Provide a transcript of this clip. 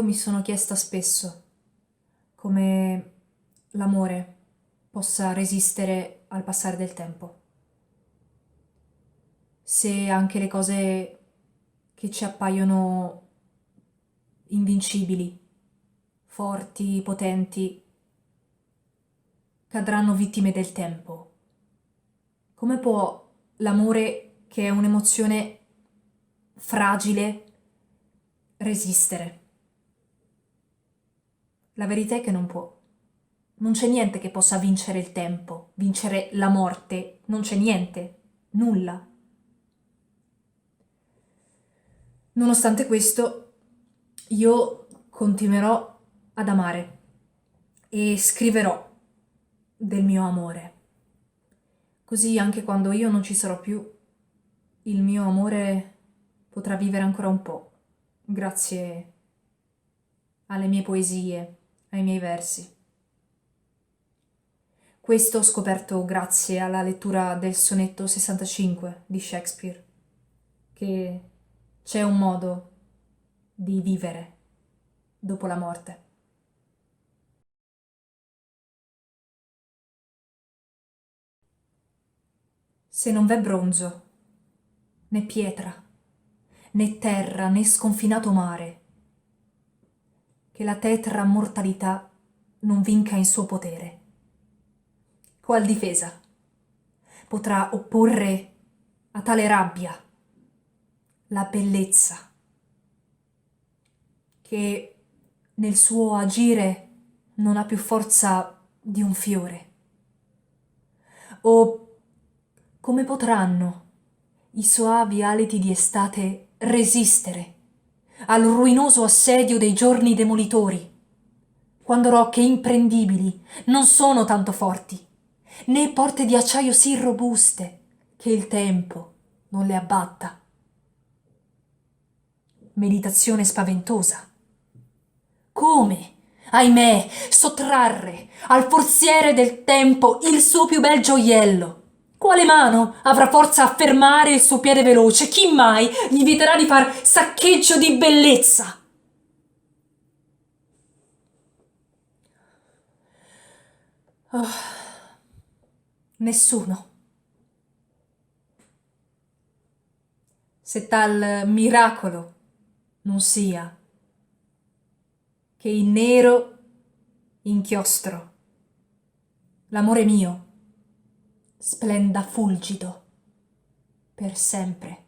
mi sono chiesta spesso come l'amore possa resistere al passare del tempo. Se anche le cose che ci appaiono invincibili, forti, potenti, cadranno vittime del tempo. Come può l'amore, che è un'emozione fragile, resistere? La verità è che non può. Non c'è niente che possa vincere il tempo, vincere la morte, non c'è niente, nulla. Nonostante questo, io continuerò ad amare e scriverò del mio amore. Così anche quando io non ci sarò più, il mio amore potrà vivere ancora un po', grazie alle mie poesie, ai miei versi. Questo ho scoperto grazie alla lettura del sonetto 65 di Shakespeare, che c'è un modo di vivere dopo la morte. Se non v'è bronzo, né pietra, né terra, né sconfinato mare, che la tetra mortalità non vinca in suo potere. Qual difesa potrà opporre a tale rabbia la bellezza che nel suo agire non ha più forza di un fiore? O come potranno i soavi aliti di estate resistere al ruinoso assedio dei giorni demolitori, quando rocche imprendibili non sono tanto forti, né porte di acciaio sì robuste che il tempo non le abbatta? Meditazione spaventosa. Come, ahimè, sottrarre al forziere del tempo il suo più bel gioiello? Quale mano avrà forza a fermare il suo piede veloce? Chi mai gli vieterà di far saccheggio di bellezza? Oh, nessuno. Se tal miracolo non sia che in nero inchiostro l'amore mio splenda fulgido per sempre.